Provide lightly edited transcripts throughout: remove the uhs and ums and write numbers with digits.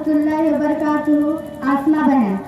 रहमतुल्लाहि व बरकातुहू। आसमा बहन।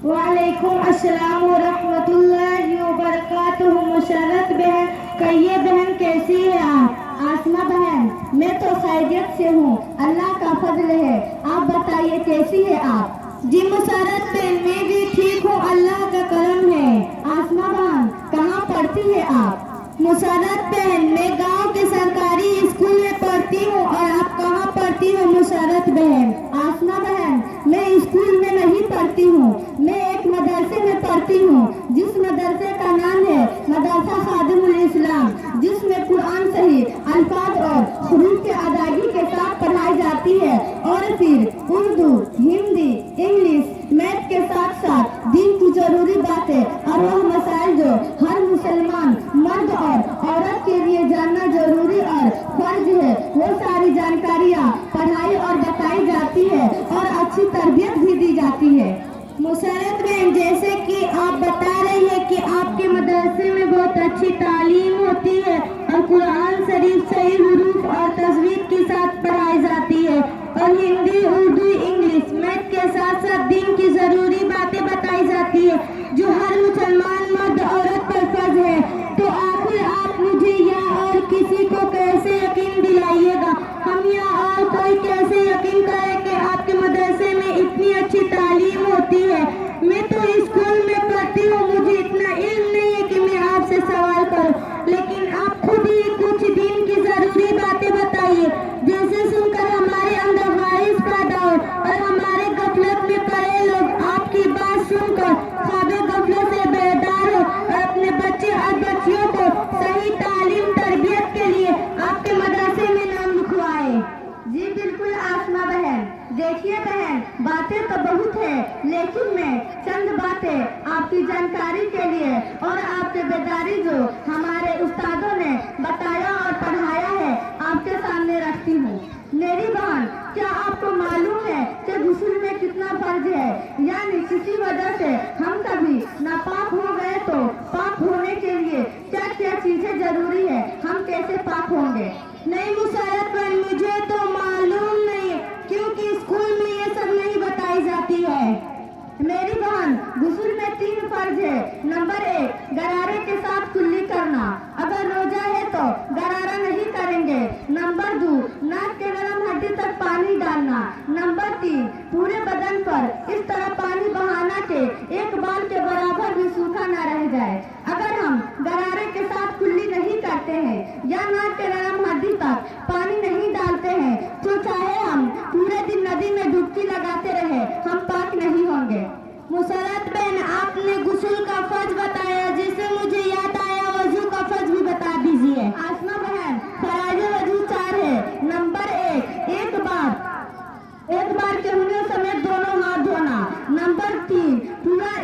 वालेकुम अस्सलाम व रहमतुल्लाहि व बरकातुहू। मुशर्रत बहन। कहिए बहन, कैसी है आप? आसमा बहन, मैं तो खैरियत से हूँ, अल्लाह का फजल है। आप बताइए कैसी है आप? जी मुशर्रत बहन, मैं भी ठीक हूँ, अल्लाह का करम है। आसमा बहन, कहाँ पढ़ती है आप? मुशर्रत बहन, मैं गांव के सरकारी स्कूल में पढ़ती हूँ। और आप कहाँ पढ़ती हो मुशर्रत बहन? आसमा बहन, मैं स्कूल में नहीं पढ़ती हूँ, मैं एक मदरसे में पढ़ती हूँ, जिस मदरसे का नाम है मदरसा खादिमुल इस्लाम, जिसमें कुरान सही अल्फाज और हुरूफ के अदायगी के साथ पढ़ाई जाती है। और फिर उर्दू, हिंदी, इंग्लिश, मैथ के साथ साथ दीन की जरूरी बातें और वह मसाइल जो हर मुसलमान मर्द और औरत के लिए जानना जरूरी और फर्ज है, वो सारी जानकारियाँ पढ़ाई और बताई जाती है और अच्छी तरबियत भी दी जाती है। मुशर्रत बहन, जैसे कि आप बता रही है कि आपके मदरसे में बहुत अच्छी तालीम होती है और कुरान शरीफ सही हुरूफ और तजवीद के साथ पढ़ाई जाती है और हिंदी, उर्दू, इंग्लिश, मैथ के साथ साथ दीन की जरूरी बातें बताई जाती है जो हर मुसलमान मर्द औरत पर फर्ज है। तो आखिर आप मुझे या और किसी को कैसे यकीन दिलाइएगा, हम या और कोई कैसे यकीन करे कि आपके मदरसे में इतनी अच्छी तालीम होती है? मैं तो स्कूल में पढ़ती हूँ, मुझे इतना इल्म नहीं है कि मैं आपसे सवाल करूँ, लेकिन आप खुद ही कुछ दिन की जरूरी बातें बताइए, जैसे सुनकर हमारे अंदर ख्वाहिश पैदा हो और हमारे गफलत में पड़े लोग आपकी बात सुनकर ख्वाबे गफलत से बेदार हो और अपने बच्चे और बच्चियों को सही तालीम तरबियत के लिए आपके मदरसे में नाम लिखवाए। जी बिल्कुल आसमा बहन। देखिए बहन, बातें तो बहुत है, लेकिन मैं चंद बातें आपकी जानकारी के लिए और आपके बेदारी जो हमारे उस्तादों ने बताया और पढ़ाया है आपके सामने रखती हूँ। मेरी बहन, क्या आपको मालूम है कि गुस्ल में कितना फर्ज है? यानी किसी वजह से हम कभी नापाक हो गए तो पाक होने के लिए क्या क्या चीजें जरूरी है, हम कैसे पाक होंगे? नहीं मुशर्रत बहन, मुझे तो मालूम नहीं, क्योंकि स्कूल में ये सब नहीं बताई जाती है। मेरी बहन, गुस्ल में 3 फर्ज है। नंबर 1, गरारे के साथ कुल्ली करना, अगर रोजा है तो गरारा नहीं करेंगे। नंबर 2, नाक के नरम हड्डी तक पानी डालना। नंबर 3, पूरे बदन पर इस तरह पानी बहाना के एक बाल के बराबर भी सूखा न रह जाए। अगर हम गरारे के साथ कुल्ली नहीं करते हैं या नाक के नरम हड्डी तक पानी नहीं डालते हैं तो चाहे हम पूरे दिन नदी में डुबकी लगाते रहे, हम पाक नहीं होंगे। मुशर्रत बहन, आपने गुस्ल का फर्ज बताया, जिससे मुझे याद आया वजू का फर्ज भी बता दीजिए। आसमा बहन, फराज वजू 4 है। नंबर 1, एक बार कहने समेत दोनों हाथ धोना। नंबर 3,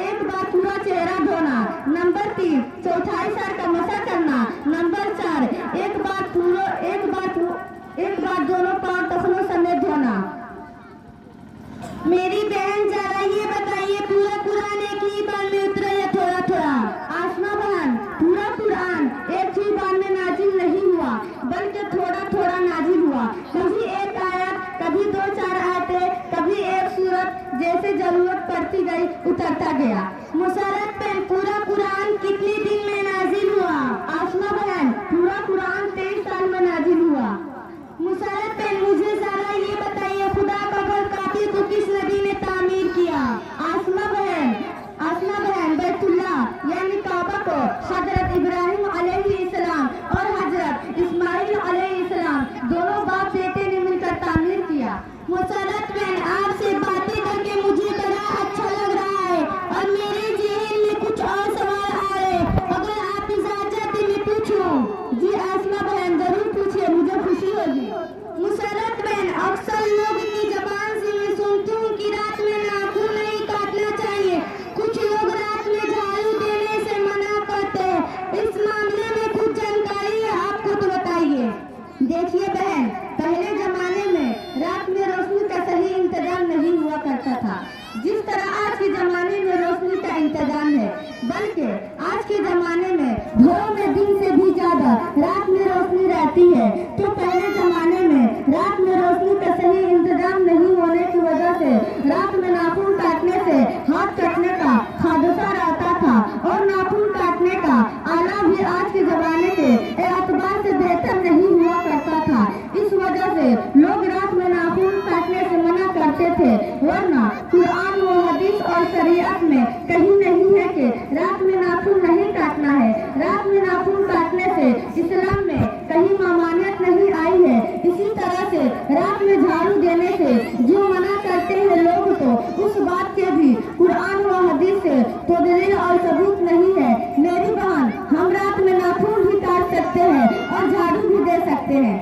एक बार पूरा चेहरा धोना। नंबर 3, चौथाई सर का मसा करना। नंबर 4, एक बार दोनों पांव टखनों समेत धोना। मेरी बहन, जरा ये बताइए, पूरा कुरान एक ही बार में उतरा या थोड़ा थोड़ा? आसमा बहन, पूरा कुरान एक ही बार में नाजिल नहीं हुआ, बल्कि थोड़ा थोड़ा नाजिल हुआ। कभी एक आयत, कभी 2-4 आयतें, कभी एक सूरत, जैसे जरूरत पड़ती गई उतरता गया। मुशर्रत बहन, पूरा कुरान कितने दिन में नाजिल हुआ? आसमा बहन, पूरा कुरान 23 साल में नाजिल हुआ। मुशर्रत बहन, मुझे जरा ये बताइए, खुदा का घर काबे को किस नबी ने तामीर किया? आसमा बहन, बैतुल्लाह यानी काबा को हजरत इब्राहिम अलैहिस्सलाम और हजरत इस्माइल अलैहिस्सलाम दोनों बाप बेटे ने मिलकर तामीर किया। मुशर्रत बहन, आपसे बातें करके मुझे बड़ा अच्छा लग रहा है और मेरे ज़हन में कुछ और सवाल आ रहे, अगर आप इजाजत दें मैं पूछूं? जी आसमा बहन, जरूर पूछिए, मुझे खुशी होगी। मुशर्रत बहन, अक्सर लोग की जबान से मैं सुनती हूँ कि रात में नाखून नहीं काटना चाहिए, कुछ लोग रात में झाड़ू देने से मना करते हैं, इस मामले में कुछ जानकारी है आपको तो बताइए। देखिए बहन, पहले जमाने में रात में रोशनी का सही इंतजाम नहीं हुआ करता था, जिस तरह आज के जमाने में रोशनी का इंतजाम है, बल्कि आज के जमाने में घरों में दिन से भी ज्यादा रात में रोशनी रहती है। तो पहले जमाने में रात में रोशनी का सही इंतजाम नहीं होने की वजह से काटना है। रात में नाखून काटने से इस्लाम में कहीं मामानियत नहीं आई है। इसी तरह से रात में झाड़ू देने से जो मना करते हैं लोग, तो उस बात के भी कुरान व हदीस से तो दलील और सबूत नहीं है। मेरी बहन, हम रात में नाखून भी काट सकते हैं और झाड़ू भी दे सकते हैं।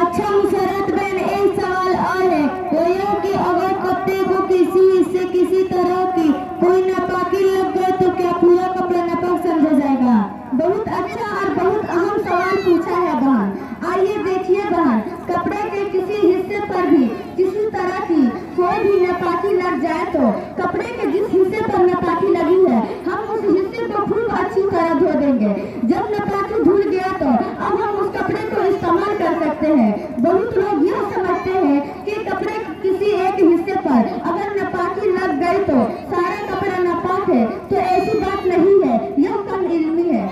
अच्छा मुसर्रत बहन, एक सवाल और है, वो ये कि अगर कपड़े को किसी हिस्से किसी तरह की कोई नापाकी लग गए तो क्या पूरा कपड़ा नापाक समझा जाएगा? बहुत अच्छा और बहुत अहम सवाल पूछा है बहन। आइए देखिए बहन, कपड़े के किसी हिस्से पर भी किसी तरह की कोई भी नापाकी लग जाए तो कपड़े के जिस हिस्से पर नापाकी लगी है हम उस हिस्से को खूब अच्छी तरह धो देंगे। जब नापाकी धुल गया तो अब हम उस कपड़े को इस्तेमाल कर सकते हैं। बहुत लोग यह समझते हैं कि कपड़े के किसी एक हिस्से पर अगर नापाकी लग गई तो सारा कपड़ा नापाक है, तो ऐसी बात नहीं है, यह कम इल्मी है।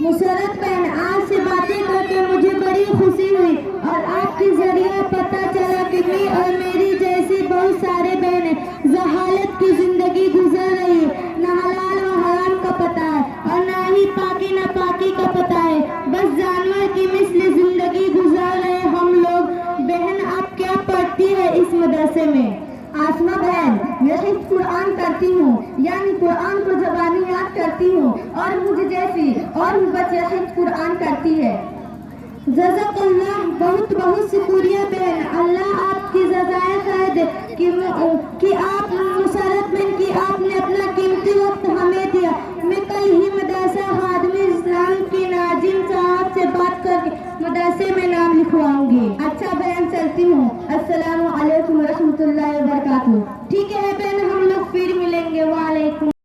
मुसर्रत बहन, आज से बातें करके मुझे बड़ी खुशी हुई और आपके जरिए पता चला कि मैं और मेरी जैसी बहुत सारे बहनें जहालत की जिंदगी गुजर रही है। न हलाल व हराम का पता है और न ही पाकी नापाकी का पता है, बस जानवर की मिस्ल जिंदगी गुजार रहे हम लोग। बहन, आप क्या पढ़ती है इस मदरसे में? आसमा बहन, मैं हिफ्ज़ कुरान करती हूँ, यानी कुरान को ज़बानी याद करती हूँ और मुझे जैसी और भी बच्चियाँ हिफ्ज़ कुरान करती है। जज़ाकल्लाह, बहुत बहुत शुक्रिया बहन। अल्लाह आपकी जज़ाए खैर दे कि आप मुसर्रत बहन की आपने अपना कीमती वक्त हमें दिया। मैं कल ही मदरसा खादिम इस्लाम की नाजिम साहब से बात करके मदरसे में नाम लिखवाऊंगी। अच्छा बहन, चलती हूँ। अस्सलाम।